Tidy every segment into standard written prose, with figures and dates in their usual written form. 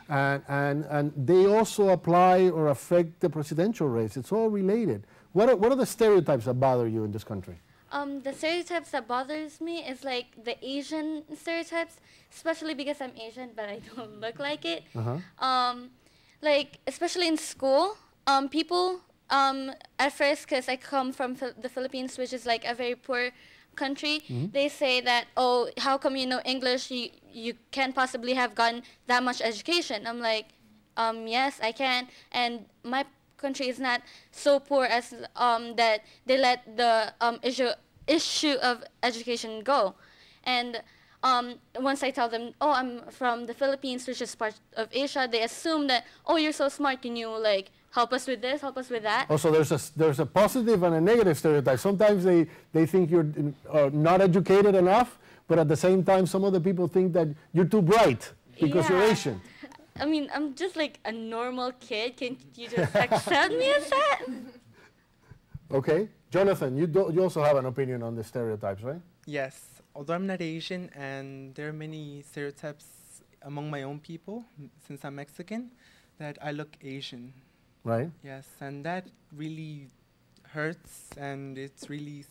And they also apply or affect the presidential race. It's all related. What are the stereotypes that bother you in this country? The stereotypes that bothers me is like the Asian stereotypes, especially because I'm Asian, but I don't look like it. Like, especially in school, people, at first, because I come from the Philippines, which is like a very poor country, they say that, oh, how come you know English? You can't possibly have gotten that much education. I'm like, yes, I can. And my country is not so poor as that they let the issue of education go. And once I tell them, oh, I'm from the Philippines, which is part of Asia, they assume that, oh, you're so smart, can you like help us with this, help us with that? Also, there's a positive and a negative stereotype. Sometimes they think you're not educated enough, but at the same time, some other people think that you're too bright because you're Asian. I mean, I'm just like a normal kid. Can you just accept me as that? Okay. Jonathan, you also have an opinion on the stereotypes, right? Yes. Although I'm not Asian, and there are many stereotypes among my own people, since I'm Mexican, that I look Asian. Right. Yes, and that really hurts, and it's really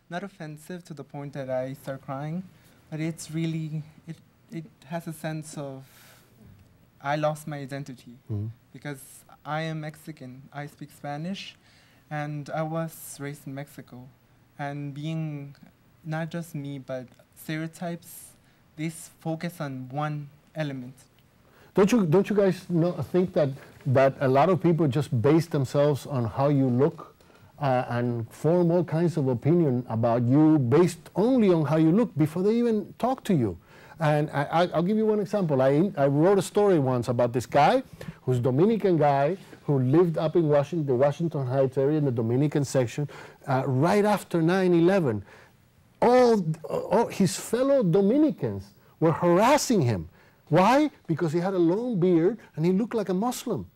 not offensive to the point that I start crying, but it's really, it has a sense of, I lost my identity because I am Mexican. I speak Spanish, and I was raised in Mexico. And being not just me, but stereotypes, they focus on one element. Don't you guys think that a lot of people just base themselves on how you look and form all kinds of opinion about you based only on how you look before they even talk to you? And I'll give you one example. I wrote a story once about this guy who's Dominican guy who lived up in the Washington Heights area in the Dominican section right after 9/11. All his fellow Dominicans were harassing him. Why? Because he had a long beard and he looked like a Muslim.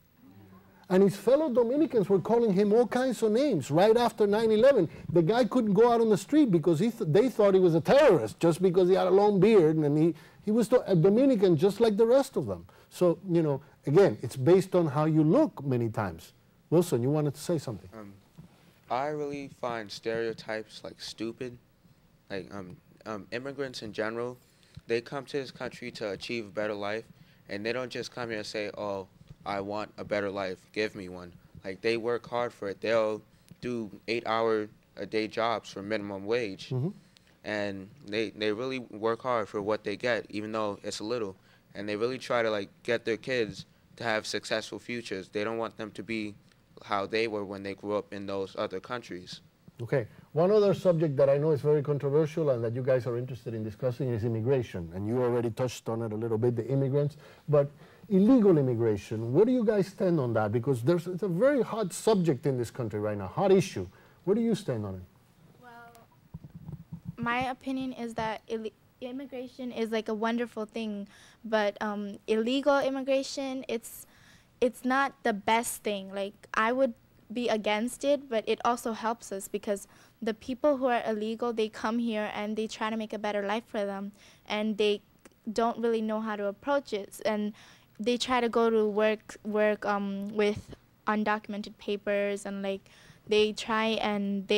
And his fellow Dominicans were calling him all kinds of names right after 9/11. The guy couldn't go out on the street because they thought he was a terrorist just because he had a long beard, and he was a Dominican just like the rest of them. So, you know, again, it's based on how you look many times. Wilson, you wanted to say something? I really find stereotypes like stupid. Like immigrants in general, they come to this country to achieve a better life, and they don't just come here and say, oh, I want a better life, give me one. Like, they work hard for it. They'll do 8-hour-a-day jobs for minimum wage. And they really work hard for what they get, even though it's a little. And they really try to, like, get their kids to have successful futures. They don't want them to be how they were when they grew up in those other countries. Okay. One other subject that I know is very controversial and that you guys are interested in discussing is immigration. And you already touched on it a little bit, the immigrants. But illegal immigration, where do you guys stand on that? Because it's a very hot subject in this country right now, hot issue. Where do you stand on it? Well, my opinion is that immigration is like a wonderful thing, but illegal immigration, it's not the best thing. Like, I would be against it, but it also helps us because the people who are illegal, they come here and they try to make a better life for them, and they don't really know how to approach it, and they try to go to work with undocumented papers, and like they try and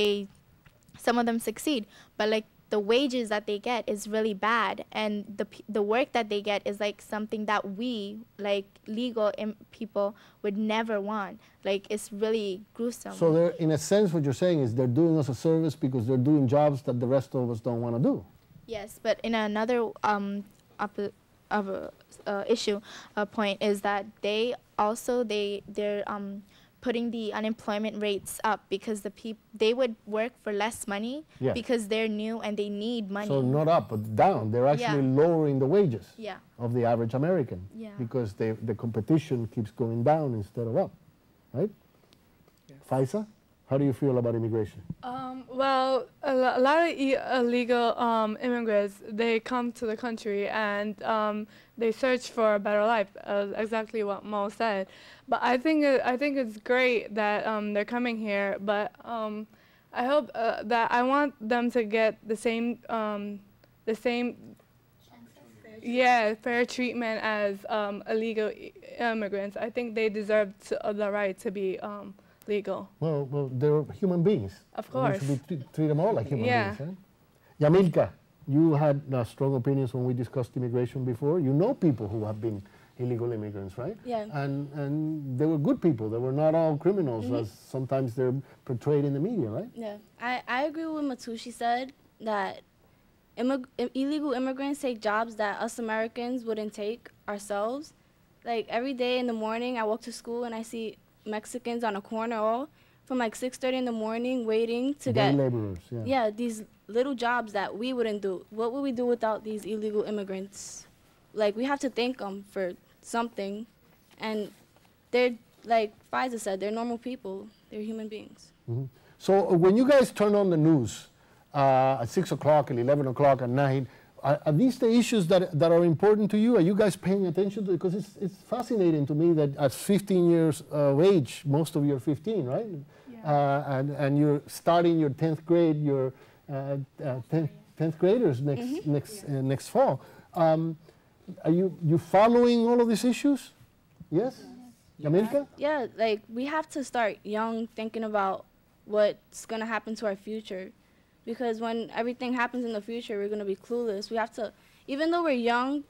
some of them succeed, but like the wages that they get is really bad, and the work that they get is like something that we, like legal people, would never want. Like, it's really gruesome. So they're, in a sense, what you're saying is they're doing us a service because they're doing jobs that the rest of us don't want to do. Yes, but in another point is that they're putting the unemployment rates up because they would work for less money because they're new and they need money. So not up, but down. They're actually lowering the wages of the average American because the competition keeps going down instead of up, right? Faisa, how do you feel about immigration? Well, a lot of illegal immigrants, they come to the country and they search for a better life, exactly what Mo said. But I think it's great that they're coming here. But I hope that I want them to get the same yeah, fair treatment as illegal immigrants. I think they deserve the right to be legal. Well, they're human beings. Of And we course. should be treat them all like human Yeah. beings. Yamilka, you had strong opinions when we discussed immigration before. You know people who have been illegal immigrants, right? Yeah. And they were good people. They were not all criminals, as sometimes they're portrayed in the media, right? Yeah, I agree with what Matushi said, that illegal immigrants take jobs that us Americans wouldn't take ourselves. Like every day in the morning, I walk to school and I see Mexicans on a corner all from like 6:30 in the morning waiting to Day get laborers, yeah. yeah, these little jobs that we wouldn't do. What would we do without these illegal immigrants? Like we have to thank them for something, and they're like Faiza said, they're normal people. They're human beings. So when you guys turn on the news at 6 o'clock and 11 o'clock at night, are these the issues that are important to you? Are you guys paying attention to it? Because it's fascinating to me that at 15 years of age, most of you are 15, right? Yeah. And you're starting your 10th grade, your 10th graders next fall. Are you following all of these issues? Yes? Yamilka? Yeah, like we have to start young, thinking about what's gonna happen to our future, because when everything happens in the future, we're gonna be clueless. We have to, even though we're young,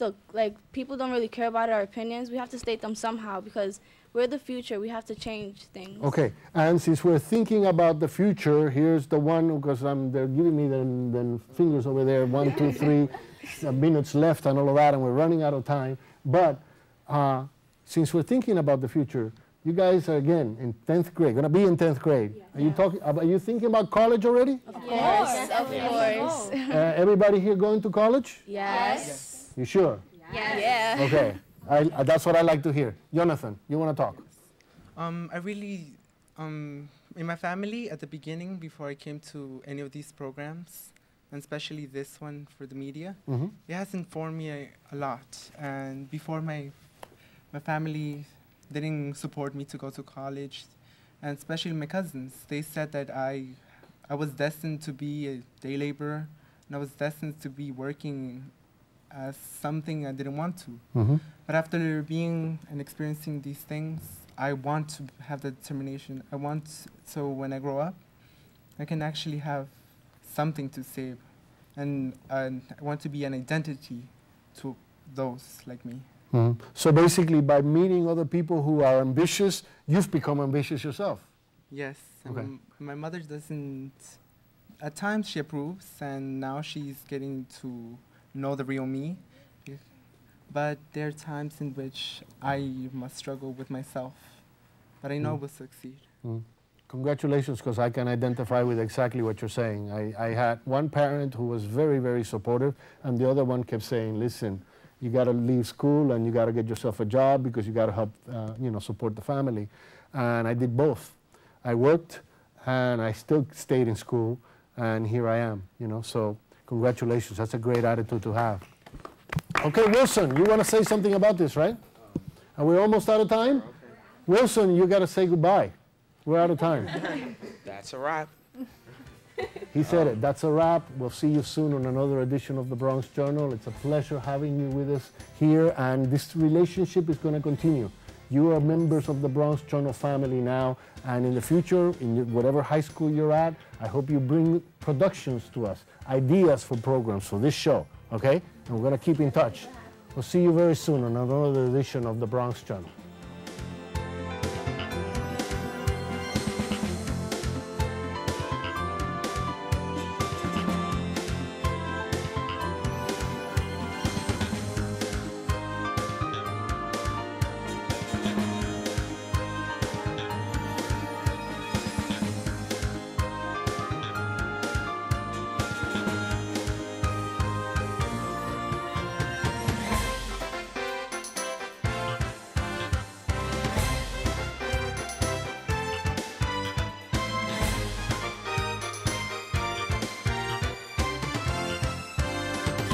people don't really care about our opinions. We have to state them somehow, because we're the future. We have to change things. Okay, and since we're thinking about the future, here's the one, because they're giving me the fingers over there, 1, 2, 3 minutes left and all of that, and we're running out of time. But since we're thinking about the future, you guys are again in 10th grade, gonna be in 10th grade. Are you thinking about college already? Of course, of course. Everybody here going to college? Yes. You sure? Yes. Yeah. Okay, that's what I like to hear. Jonathan, you wanna talk? I really, in my family at the beginning, before I came to any of these programs, and especially this one for the media, it has informed me a lot. And before my family didn't support me to go to college, and especially my cousins, they said that I was destined to be a day laborer, and I was destined to be working as something I didn't want to. But after being and experiencing these things, I want to have the determination. So when I grow up, I can actually have something to say, and I want to be an identity to those like me. So basically, by meeting other people who are ambitious, you've become ambitious yourself. Yes. Okay. My mother doesn't. At times she approves, and now she's getting to know the real me. But there are times in which I must struggle with myself. But I know we'll succeed. Congratulations, because I can identify with exactly what you're saying. I had one parent who was very, very supportive, and the other one kept saying, listen, you got to leave school and you got to get yourself a job because you got to help, support the family. And I did both. I worked and I still stayed in school, and here I am, so congratulations. That's a great attitude to have. Okay, Wilson, you want to say something about this, right? Are we almost out of time? Okay. Wilson, you got to say goodbye. We're out of time. That's a wrap. He said it. That's a wrap. We'll see you soon on another edition of the Bronx Journal. It's a pleasure having you with us here, and this relationship is going to continue. You are members of the Bronx Journal family now, and in the future, in whatever high school you're at, I hope you bring productions to us, ideas for programs for this show, okay? And we're going to keep in touch. We'll see you very soon on another edition of the Bronx Journal.